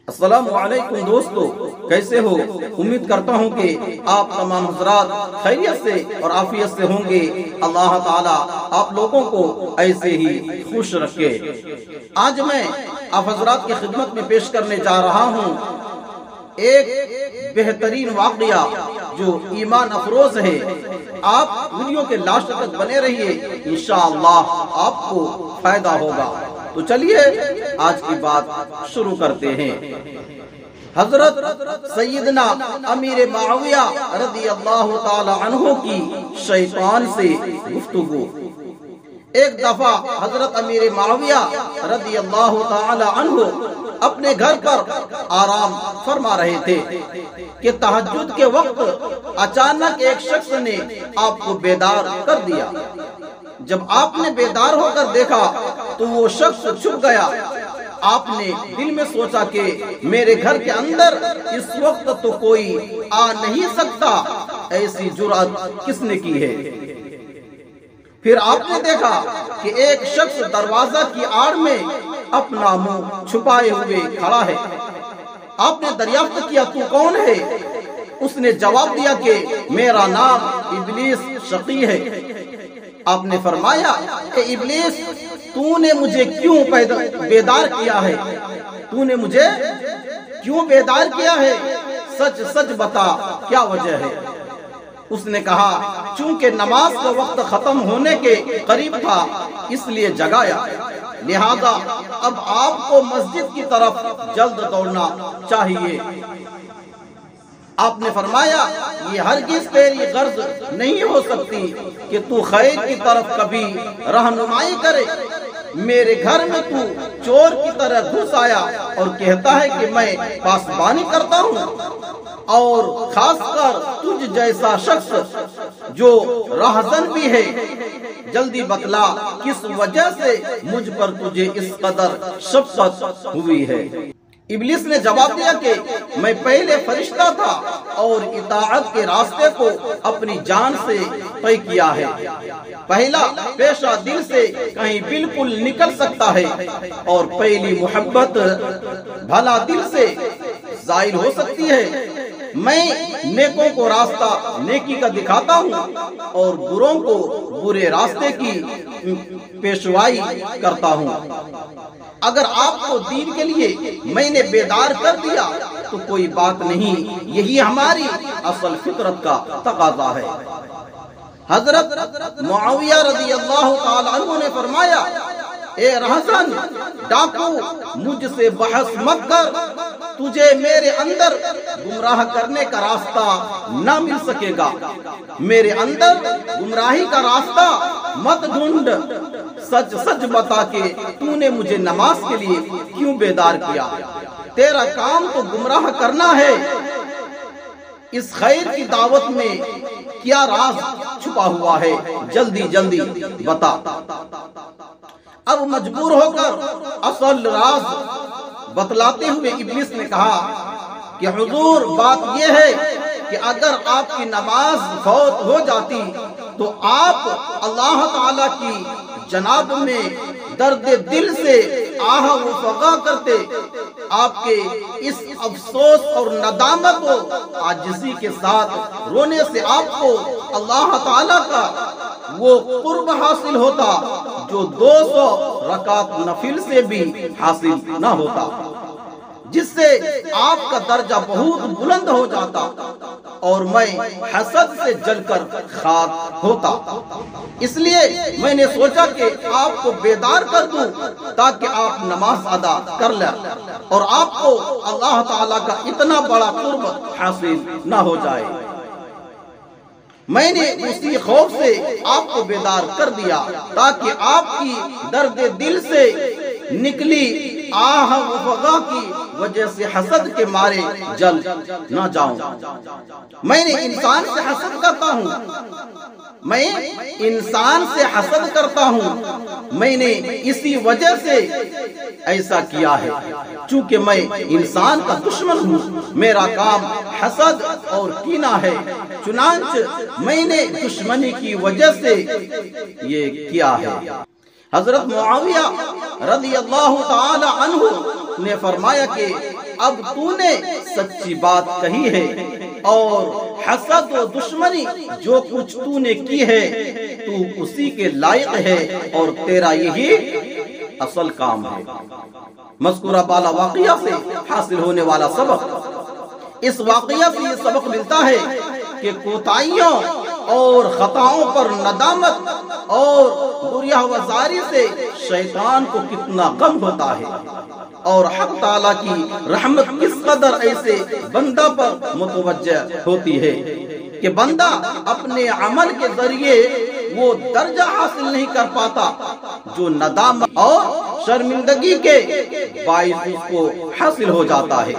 السلام علیکم دوستو، کیسے ہو؟ امید کرتا ہوں کہ آپ تمام حضرات خیریت سے اور عافیت سے ہوں گے۔ اللہ تعالی آپ لوگوں کو ایسے ہی خوش رکھے۔ آج میں آپ حضرات کی خدمت میں پیش کرنے جا رہا ہوں ایک بہترین واقعہ جو ایمان افروز ہے۔ آپ ویڈیو کے لاسٹ تک بنے رہیے، انشاءاللہ آپ کو فائدہ ہوگا۔ تو چلیے آج کی بات شروع کرتے ہیں۔ حضرت سیدنا امیر معاویہ رضی اللہ تعالی عنہ کی شیطان سے گفتگو۔ ایک دفعہ حضرت امیر معاویہ رضی اللہ تعالی عنہ اپنے گھر پر آرام فرما رہے تھے کہ تہجد کے وقت اچانک ایک شخص نے آپ کو بیدار کر دیا۔ جب آپ نے بیدار ہو کر دیکھا تو وہ شخص چھپ گیا۔ آپ نے دل میں سوچا کہ میرے گھر کے اندر اس وقت تو کوئی آ نہیں سکتا، ایسی جرأت کس نے کی ہے؟ پھر آپ نے دیکھا کہ ایک شخص دروازہ کی آڑ میں اپنا منہ چھپائے ہوئے کھڑا ہے۔ آپ نے دریافت کیا تو کون ہے؟ اس نے جواب دیا کہ میرا نام ابلیس شقی ہے۔ آپ نے فرمایا کہ ابلیس تو نے مجھے کیوں بیدار کیا ہے؟ تو نے مجھے کیوں بیدار کیا ہے؟ سچ سچ بتا، کیا وجہ ہے؟ اس نے کہا چونکہ نماز کا وقت ختم ہونے کے قریب تھا اس لیے جگایا، لہذا اب آپ کو مسجد کی طرف جلد دوڑنا چاہیے۔ آپ نے فرمایا یہ ہرگز تیری غرض نہیں ہو سکتی کہ تو خیر کی طرف کبھی رہنمائی کرے۔ میرے گھر میں تو چور کی طرح گھس آیا اور کہتا ہے کہ میں پاسبانی کرتا ہوں، اور خاص کر تجھ جیسا شخص جو راہزن بھی ہے۔ جلدی بتلا کس وجہ سے مجھ پر تجھے اس قدر شفقت ہوئی ہے؟ ابلیس نے جواب دیا کہ میں پہلے فرشتہ تھا اور اطاعت کے راستے کو اپنی جان سے طے کیا ہے۔ پہلا پیشہ دل سے کہیں بالکل نکل سکتا ہے اور پہلی محبت بھلا دل سے زائل ہو سکتی ہے۔ میں نیکوں کو راستہ نیکی کا دکھاتا ہوں اور بروں کو برے راستے کی پیشوائی کرتا ہوں۔ اگر آپ کو دین کے لیے میں نے بیدار کر دیا تو کوئی بات نہیں، یہی ہماری اصل فطرت کا تقاضا ہے۔ حضرت معاویہ رضی اللہ تعالی عنہ نے فرمایا اے رہزن ڈاکو، مجھ سے بحث مت کر، تجھے میرے اندر گمراہ کرنے کا راستہ نہ مل سکے گا۔ میرے اندر گمراہی کا راستہ مت ڈھونڈ، سچ سچ بتا کہ تو نے مجھے نماز کے لیے کیوں بیدار کیا؟ تیرا کام تو گمراہ کرنا ہے۔ اس خیر کی دعوت میں کیا راز چھپا ہوا ہے؟ جلدی جلدی بتا۔ اب مجبور ہو کر اصل راز بتلاتے ہوئے ابلیس نے کہا کہ حضور بات یہ ہے کہ اگر آپ کی نماز فوت ہو جاتی تو آپ اللہ تعالی کی جناب میں درد دل سے آہ و فغاں کرتے۔ آپ کے اس افسوس اور ندامت و عاجزی کے ساتھ رونے سے آپ کو اللہ تعالی کا وہ قرب حاصل ہوتا جو 200 رکعت نفل سے بھی حاصل نہ ہوتا، جس سے آپ کا درجہ بہت بلند ہو جاتا اور میں حسد سے جل کر خاک ہوتا۔ اس لیے میں نے سوچا کہ آپ کو بیدار کر دوں تاکہ آپ نماز ادا کر لیں اور آپ کو اللہ تعالیٰ کا اتنا بڑا قرب حاصل نہ ہو جائے۔ میں نے اسی خوف سے آپ کو بیدار کر دیا تاکہ آپ کی درد دل سے نکلی آہ و فغاں کی وجہ سے حسد کے مارے جل نہ جاؤں۔ میں نے انسان سے حسد کرتا ہوں، میں نے اسی وجہ سے ایسا کیا ہے، چونکہ میں انسان کا دشمن ہوں، میرا کام حسد اور کینہ ہے، چنانچہ میں نے دشمنی کی وجہ سے یہ کیا ہے۔ حضرت معاویہ رضی اللہ تعالی عنہ نے فرمایا کہ اب تو نے سچی بات کہی ہے، اور حسد و دشمنی جو کچھ تو نے کی ہے تو اسی کے لائق ہے، اور تیرا یہی اصل کام ہے۔ مذکورہ بالا واقعہ سے حاصل ہونے والا سبق، اس واقعہ سے یہ سبق ملتا ہے کہ کوتاہیوں اور خطاؤں پر ندامت اور گریہ وزاری سے شیطان کو کتنا غم ہوتا ہے، اور حق تعالیٰ کی رحمت کس قدر ایسے بندہ پر متوجہ ہوتی ہے کہ بندہ اپنے عمل کے ذریعے وہ درجہ حاصل نہیں کر پاتا جو ندامت اور شرمندگی کے باعث اس کو حاصل ہو جاتا ہے۔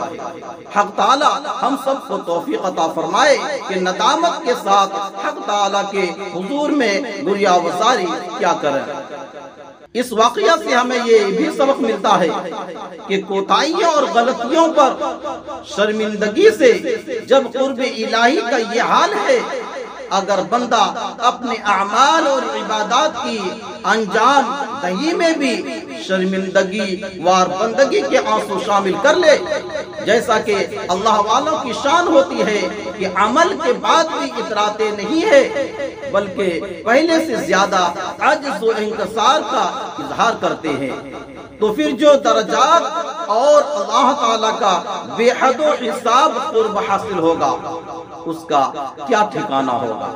حق تعالیٰ ہم سب کو توفیق عطا فرمائے کہ ندامت کے ساتھ حق تعالیٰ کے حضور میں گریہ وزاری کیا کریں۔ اس واقعہ سے ہمیں یہ بھی سبق ملتا ہے کہ کوتاہیوں اور غلطیوں پر شرمندگی سے جب قرب الہی کا یہ حال ہے، اگر بندہ اپنے اعمال اور عبادات کی انجام دہی میں بھی شرمندگی وار بندگی کے آنسو شامل کر لے، جیسا کہ اللہ والوں کی شان ہوتی ہے کہ عمل کے بعد بھی اتراتے نہیں ہے بلکہ پہلے سے زیادہ عجز و انکسار کا اظہار کرتے ہیں، تو پھر جو درجات اور اللہ تعالیٰ کا بے حد و حساب قرب حاصل ہوگا اس کا کیا ٹھکانہ ہوگا۔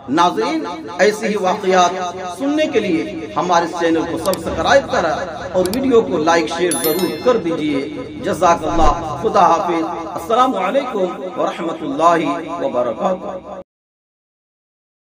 ناظرین، ایسے ہی واقعات سننے کے لیے ہمارے اس چینل کو سبسکرائب کریں اور ویڈیو کو لائک شیئر ضرور کر دیجئے۔ جزاک اللہ، خدا حافظ، السلام علیکم ورحمۃ اللہ وبرکاتہ۔